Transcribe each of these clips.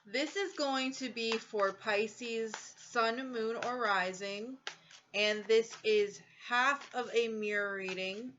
This is going to be for Pisces, Sun, Moon, or Rising. And this is half of a mirror reading.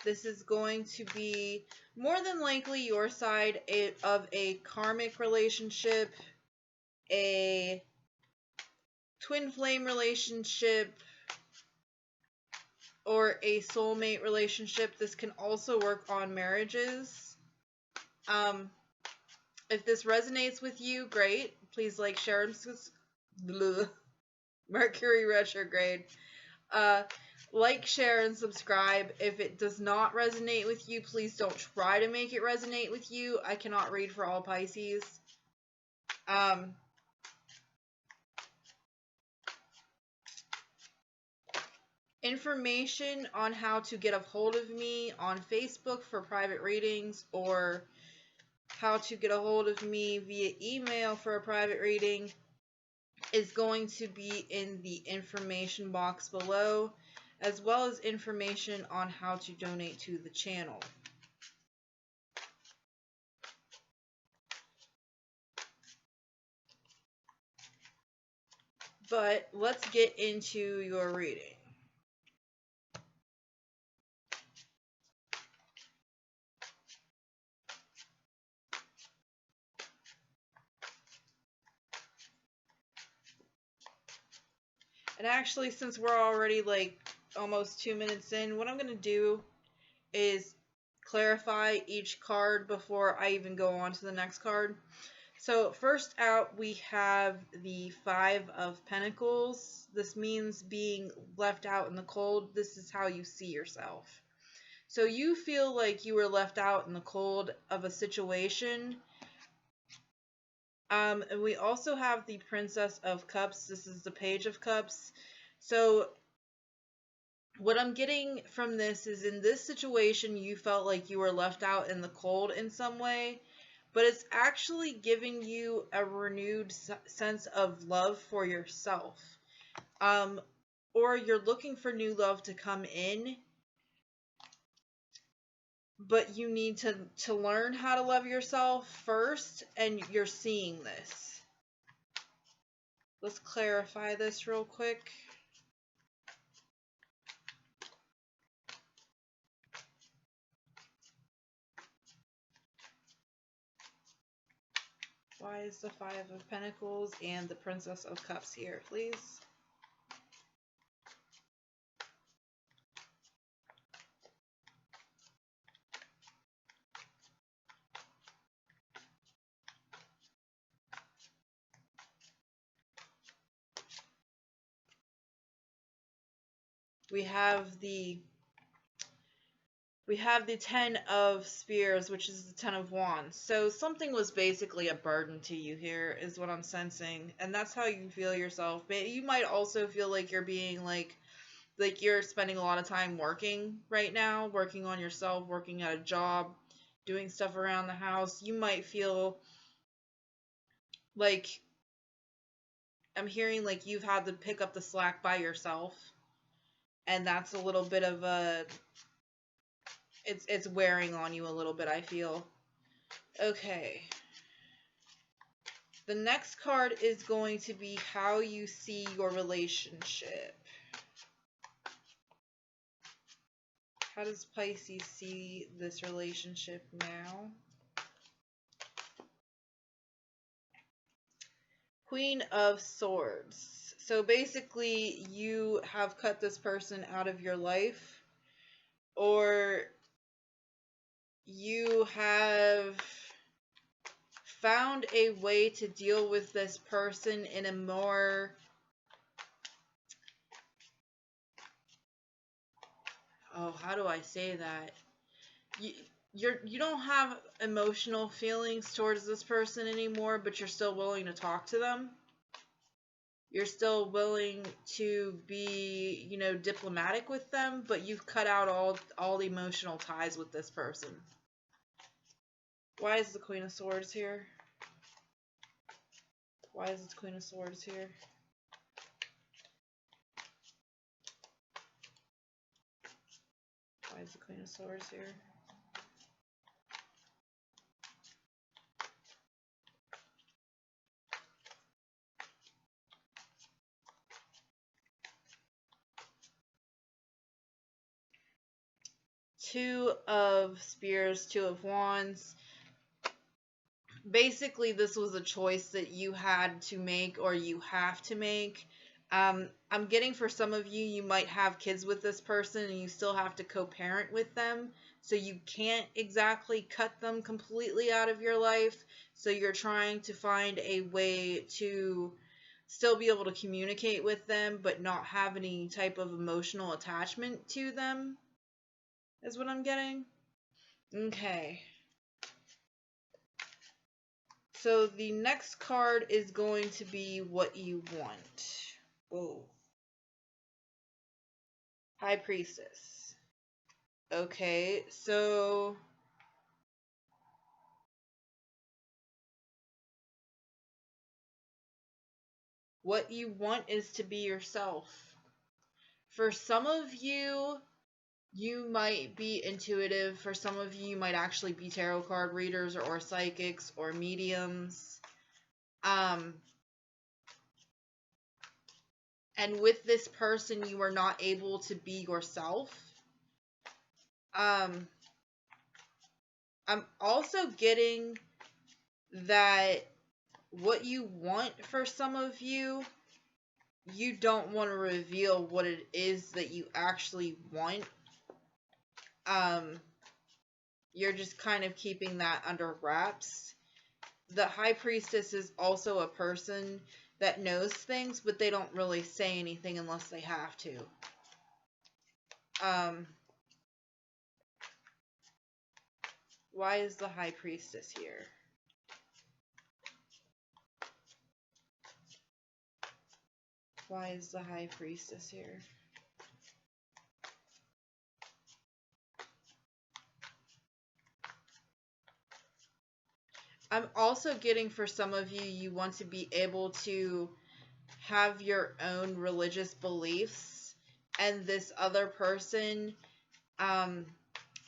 This is going to be more than likely your side of a karmic relationship, a twin flame relationship, or a soulmate relationship. This can also work on marriages. If this resonates with you, great. Please like, share, and Mercury retrograde. Like, share, and subscribe. If it does not resonate with you, please don't try to make it resonate with you. I cannot read for all Pisces. Information on how to get a hold of me on Facebook for private readings, or how to get a hold of me via email for a private reading, is going to be in the information box below, as well as information on how to donate to the channel. But let's get into your reading. And actually, since we're already like almost 2 minutes in, what I'm going to do is clarify each card before I even go on to the next card. So first out, we have the Five of Pentacles. This means being left out in the cold. This is how you see yourself. So you feel like you were left out in the cold of a situation. And we also have the Princess of Cups. This is the Page of Cups. So what I'm getting from this is, in this situation, you felt like you were left out in the cold in some way, but it's actually giving you a renewed sense of love for yourself. Or you're looking for new love to come in, but you need to learn how to love yourself first, and you're seeing this. Let's clarify this real quick. Why is the Five of Pentacles and the Princess of Cups here, please? We have the Ten of Spears, which is the Ten of Wands. So something was basically a burden to you here, is what I'm sensing. And that's how you feel yourself. But you might also feel like you're being like you're spending a lot of time working right now, working on yourself, working at a job, doing stuff around the house. You might feel like, I'm hearing like you've had to pick up the slack by yourself. And that's a little bit of a, it's wearing on you a little bit, I feel. Okay. The next card is going to be how you see your relationship. How does Pisces see this relationship now? Queen of Swords. So basically, you have cut this person out of your life, or you have found a way to deal with this person in a more, how do I say that? You don't have emotional feelings towards this person anymore, but you're still willing to talk to them. You're still willing to be, diplomatic with them, but you've cut out all the emotional ties with this person. Why is the Queen of Swords here? Why is the Queen of Swords here? Why is the Queen of Swords here? Two of Spears, Two of Wands. Basically, this was a choice that you had to make or you have to make. I'm getting for some of you, you might have kids with this person and you still have to co-parent with them. So you can't exactly cut them completely out of your life. So you're trying to find a way to still be able to communicate with them, but not have any type of emotional attachment to them, is what I'm getting. Okay. So the next card is going to be what you want. Whoa. High Priestess. Okay, so what you want is to be yourself. For some of you, you might be intuitive. For some of you, you might actually be tarot card readers or psychics or mediums. And with this person, you are not able to be yourself. I'm also getting that what you want for some of you, you don't want to reveal what it is that you actually want. You're just kind of keeping that under wraps. The High Priestess is also a person that knows things, but they don't really say anything unless they have to. Why is the High Priestess here? Why is the High Priestess here? I'm also getting for some of you, you want to be able to have your own religious beliefs, and this other person,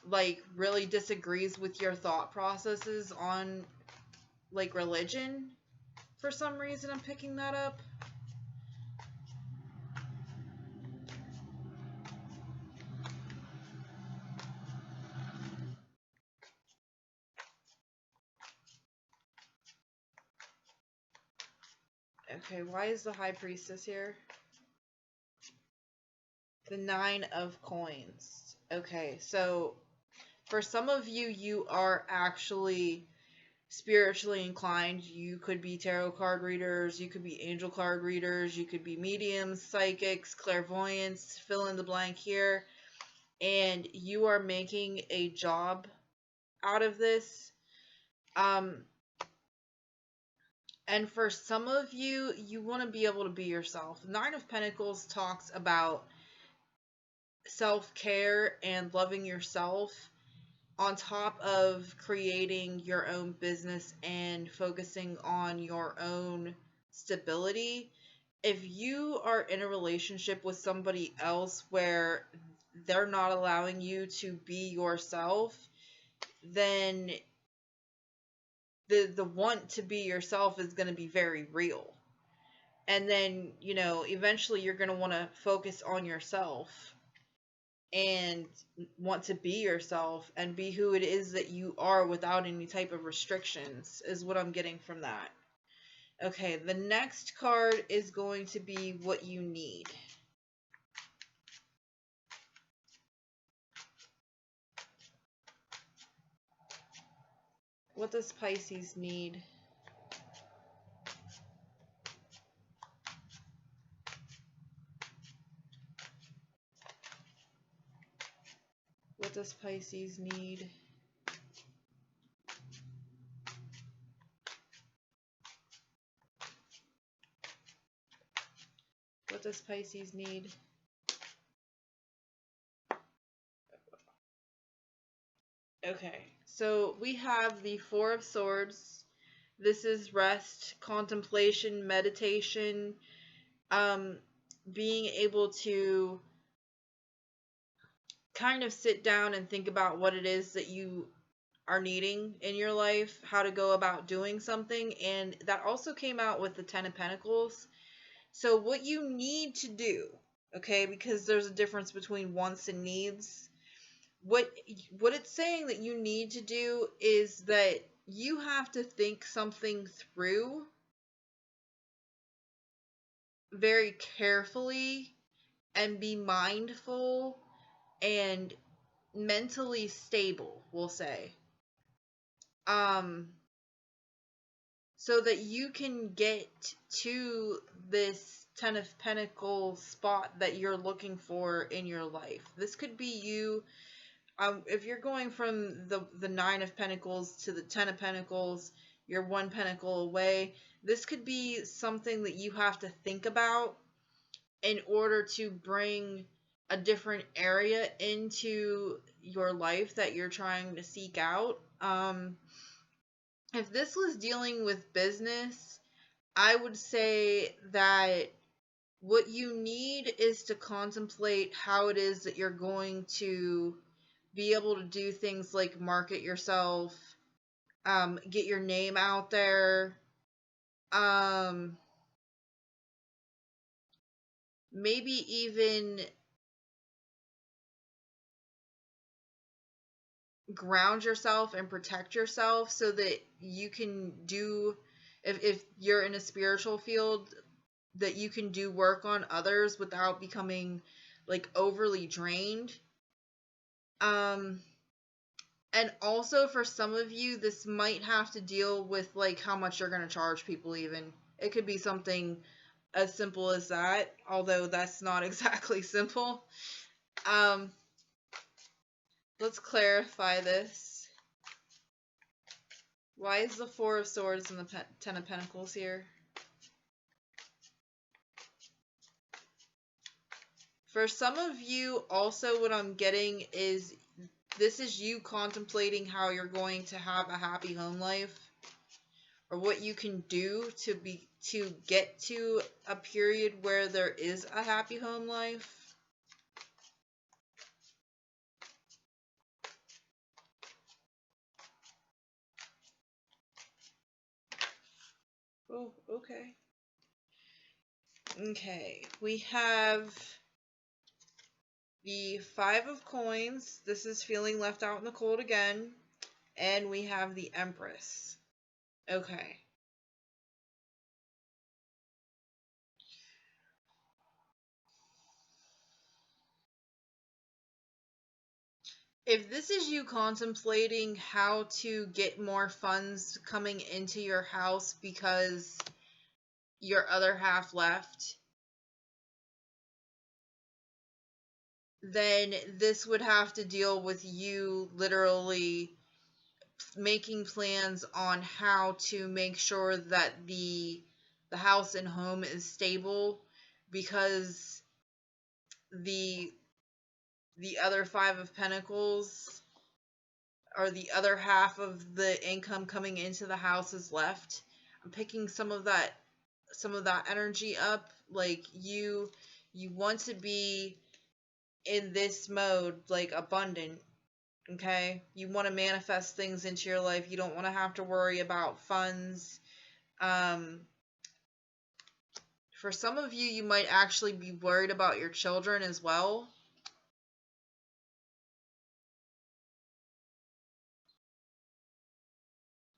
like, really disagrees with your thought processes on, like, religion. For some reason, I'm picking that up. Okay, why is the High Priestess here? The Nine of Coins. Okay, so for some of you, you are actually spiritually inclined. You could be tarot card readers, you could be angel card readers, you could be mediums, psychics, clairvoyants, fill in the blank here. And you are making a job out of this. And for some of you, you want to be able to be yourself. Nine of Pentacles talks about self-care and loving yourself on top of creating your own business and focusing on your own stability. If you are in a relationship with somebody else where they're not allowing you to be yourself, then the want to be yourself is going to be very real. And then, you know, eventually you're going to want to focus on yourself and want to be yourself and be who it is that you are without any type of restrictions, is what I'm getting from that. Okay, the next card is going to be what you need. What does Pisces need? What does Pisces need? What does Pisces need? Okay, so we have the Four of Swords. This is rest, contemplation, meditation, being able to kind of sit down and think about what it is that you are needing in your life, how to go about doing something. And that also came out with the Ten of Pentacles. So what you need to do, okay, because there's a difference between wants and needs. what it's saying that you need to do is that you have to think something through very carefully and be mindful and mentally stable, we'll say. Um so that you can get to this Ten of Pentacles spot that you're looking for in your life. This could be you. If you're going from the Nine of Pentacles to the Ten of Pentacles, you're one pentacle away. This could be something that you have to think about in order to bring a different area into your life that you're trying to seek out. If this was dealing with business, I would say that what you need is to contemplate how it is that you're going to be able to do things like market yourself, get your name out there, maybe even ground yourself and protect yourself so that you can do, if you're in a spiritual field, that you can do work on others without becoming like overly drained. And also for some of you, this might have to deal with like how much you're going to charge people even. It could be something as simple as that, although that's not exactly simple. Let's clarify this. Why is the Four of Swords and the Ten of Pentacles here? For some of you, also what I'm getting is this is you contemplating how you're going to have a happy home life, or what you can do to get to a period where there is a happy home life. Oh, okay. Okay, we have the Five of Coins. This is feeling left out in the cold again. And we have the Empress. Okay. If this is you contemplating how to get more funds coming into your house because your other half left, then this would have to deal with you literally making plans on how to make sure that the house and home is stable, because the other Five of Pentacles, or the other half of the income coming into the house, is left. I'm picking some of that energy up. Like you want to be in this mode, like abundant. Okay, you want to manifest things into your life. You don't want to have to worry about funds. For some of you, you might actually be worried about your children as well.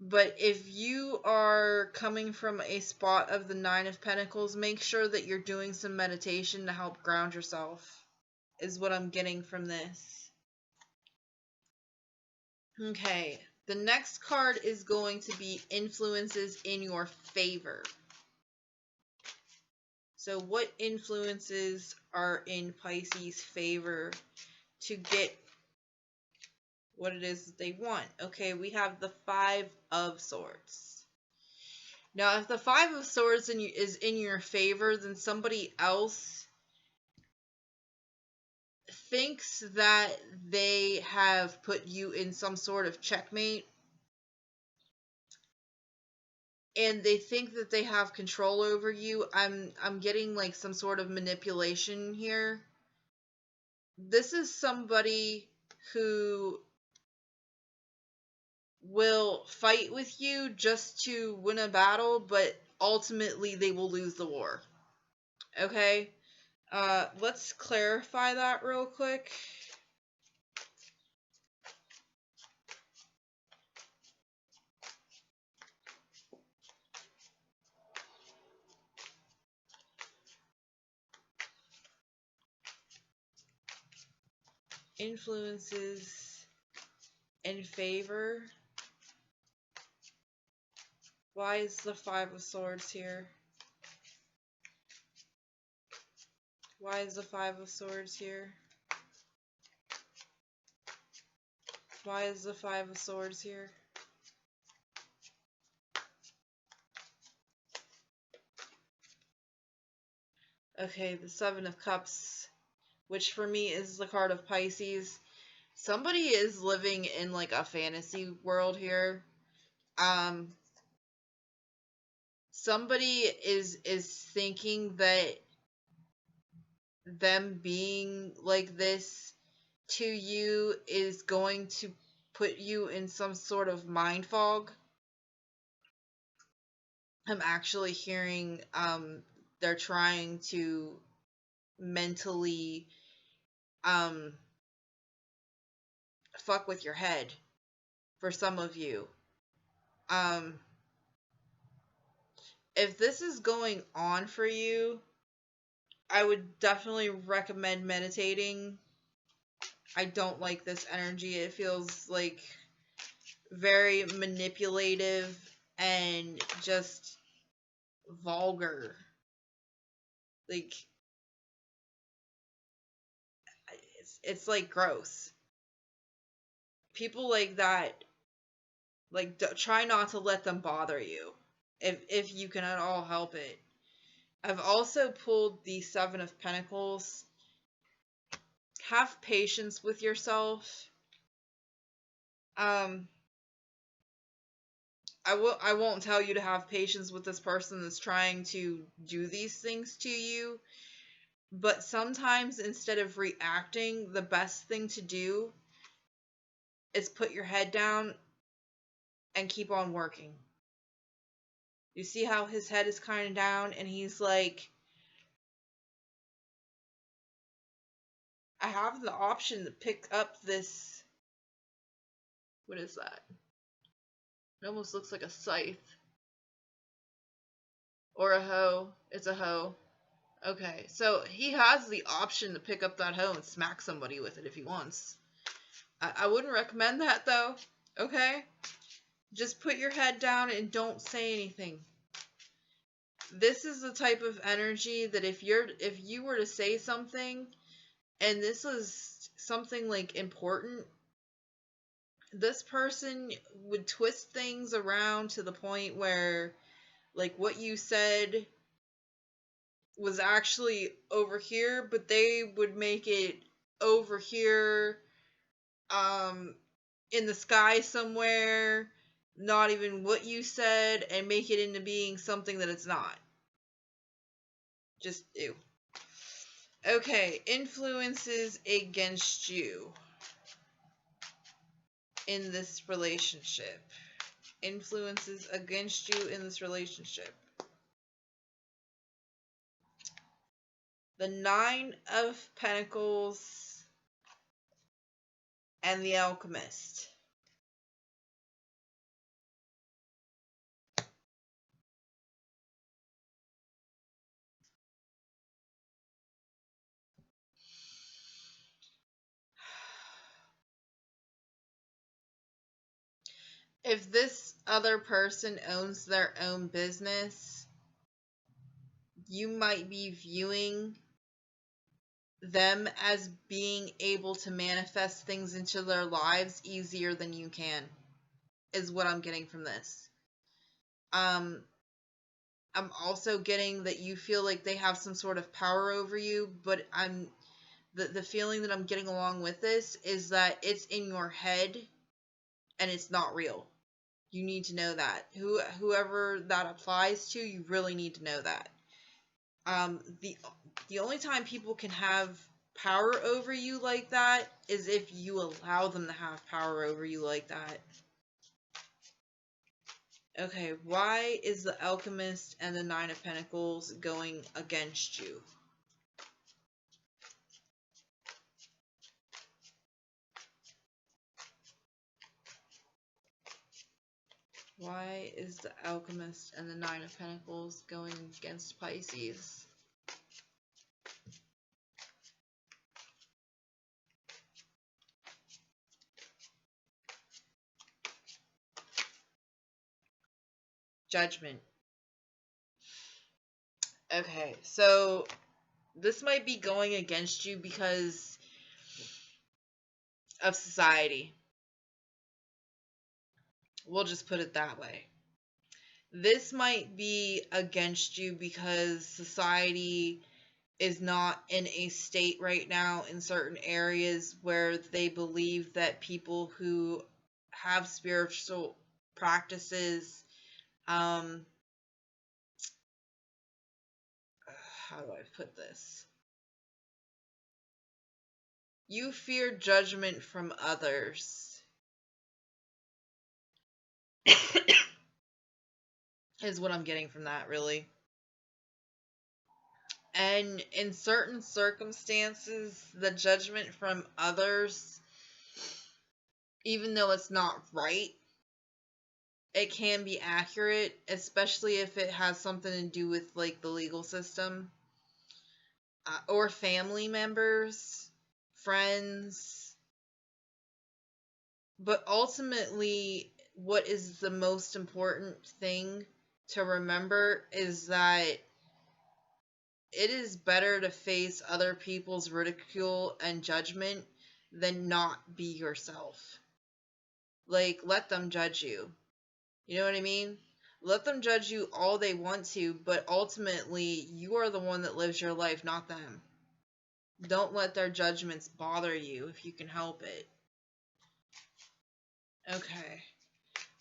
But if you are coming from a spot of the Nine of Pentacles, make sure that you're doing some meditation to help ground yourself, is what I'm getting from this. Okay, the next card is going to be influences in your favor. So what influences are in Pisces' favor to get what it is that they want? Okay, we have the Five of Swords. Now, if the Five of Swords is in your favor, then somebody else thinks that they have put you in some sort of checkmate, and they think that they have control over you. I'm getting like some sort of manipulation here. This is somebody who will fight with you just to win a battle, but ultimately they will lose the war. Okay? Let's clarify that real quick. Influences in favor. Why is the Five of Swords here? Why is the Five of Swords here? Why is the Five of Swords here? Okay, the Seven of Cups, which for me is the card of Pisces. Somebody is living in like a fantasy world here. Somebody is thinking that them being like this to you is going to put you in some sort of mind fog. I'm actually hearing they're trying to mentally fuck with your head for some of you. If this is going on for you, I would definitely recommend meditating. I don't like this energy. It feels like very manipulative and just vulgar. Like, it's like gross. People like that, like, try not to let them bother you if you can at all help it. I've also pulled the Seven of Pentacles. Have patience with yourself. I won't tell you to have patience with this person that's trying to do these things to you, but sometimes instead of reacting, the best thing to do is put your head down and keep on working. You see how his head is kind of down and he's like, I have the option to pick up this. What is that? It almost looks like a scythe. Or a hoe. It's a hoe. Okay, so he has the option to pick up that hoe and smack somebody with it if he wants. I wouldn't recommend that though. Okay? Just put your head down and don't say anything. This is the type of energy that if you were to say something and this is something like important, this person would twist things around to the point where like what you said was actually over here, but they would make it over here in the sky somewhere, not even what you said, and make it into being something that it's not. Just ew. Okay, influences against you in this relationship. Influences against you in this relationship. The Nine of Pentacles and the Alchemist. If this other person owns their own business, you might be viewing them as being able to manifest things into their lives easier than you can, is what I'm getting from this. I'm also getting that you feel like they have some sort of power over you, but the feeling that I'm getting along with this is that it's in your head and it's not real. You need to know that. Whoever that applies to, you really need to know that. The only time people can have power over you like that is if you allow them to have power over you like that. Okay, why is the Alchemist and the Nine of Pentacles going against you? Why is the Alchemist and the Nine of Pentacles going against Pisces? Judgment. Okay, so this might be going against you because of society. We'll just put it that way. This might be against you because society is not in a state right now in certain areas where they believe that people who have spiritual practices, how do I put this? You fear judgment from others. Is what I'm getting from that, really. And in certain circumstances, the judgment from others, even though it's not right, it can be accurate, especially if it has something to do with like the legal system, or family members, friends. But ultimately, what is the most important thing to remember is that it is better to face other people's ridicule and judgment than not be yourself. Like, let them judge you. You know what I mean? Let them judge you all they want to, but ultimately, you are the one that lives your life, not them. Don't let their judgments bother you if you can help it. Okay.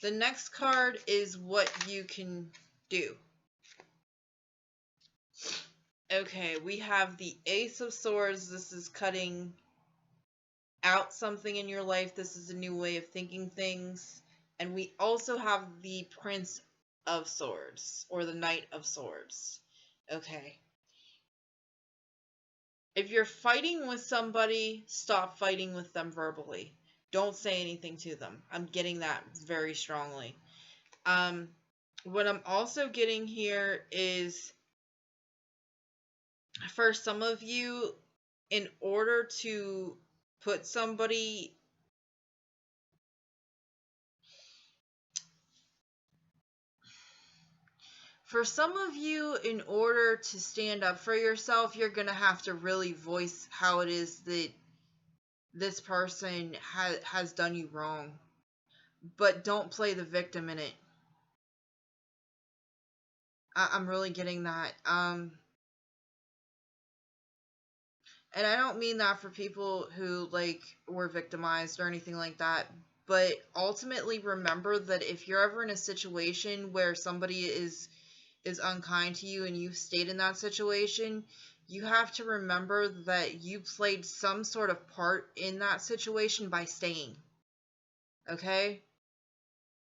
The next card is what you can do. Okay, we have the Ace of Swords. This is cutting out something in your life. This is a new way of thinking things. And we also have the Prince of Swords, or the Knight of Swords. Okay. If you're fighting with somebody, stop fighting with them verbally. Don't say anything to them. I'm getting that very strongly. What I'm also getting here is, for some of you, in order to put somebody... For some of you, in order to stand up for yourself, you're going to have to really voice how it is that this person has done you wrong. But don't play the victim in it. I'm really getting that. And I don't mean that for people who, like, were victimized or anything like that. But ultimately, remember that if you're ever in a situation where somebody is unkind to you and you've stayed in that situation, you have to remember that you played some sort of part in that situation by staying. Okay?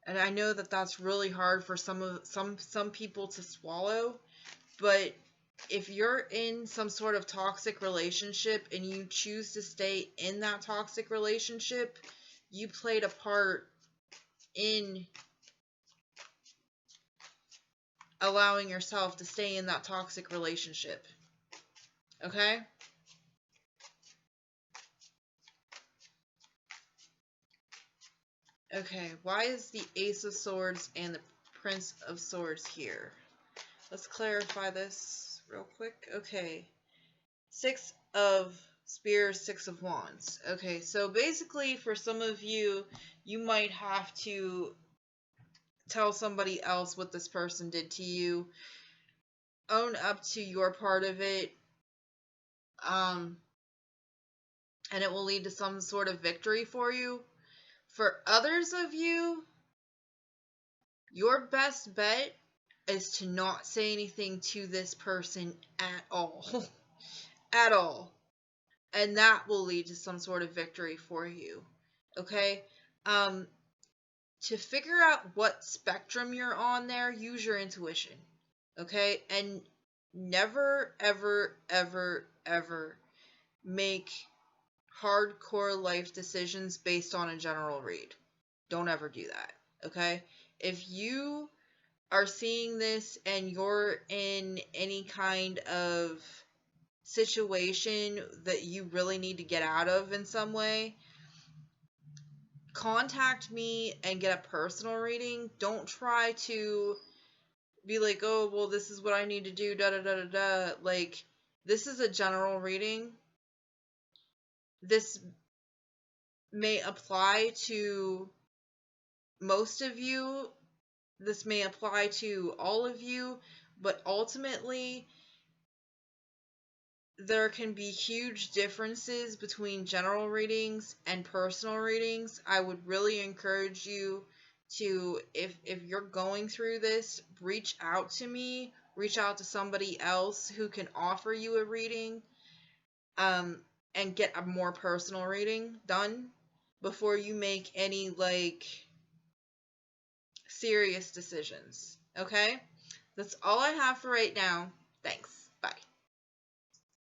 And I know that that's really hard for some people to swallow, but if you're in some sort of toxic relationship and you choose to stay in that toxic relationship, you played a part in allowing yourself to stay in that toxic relationship. Okay? Okay, why is the Ace of Swords and the Prince of Swords here? Let's clarify this real quick. Okay. 6 of Spears, 6 of Wands. Okay, so basically for some of you, you might have to tell somebody else what this person did to you. Own up to your part of it. And it will lead to some sort of victory for you. For others of you, your best bet is to not say anything to this person at all. At all. And that will lead to some sort of victory for you. Okay? To figure out what spectrum you're on there, use your intuition. Okay? And never, ever, ever, ever make hardcore life decisions based on a general read. Don't ever do that. Okay? If you are seeing this and you're in any kind of situation that you really need to get out of in some way, contact me and get a personal reading. Don't try to be like, oh, well, this is what I need to do, da da da da da. Like, this is a general reading. This may apply to most of you. This may apply to all of you, but ultimately, there can be huge differences between general readings and personal readings. I would really encourage you to, if you're going through this, reach out to me, reach out to somebody else who can offer you a reading, and get a more personal reading done before you make any, like, serious decisions. Okay? That's all I have for right now. Thanks. Bye.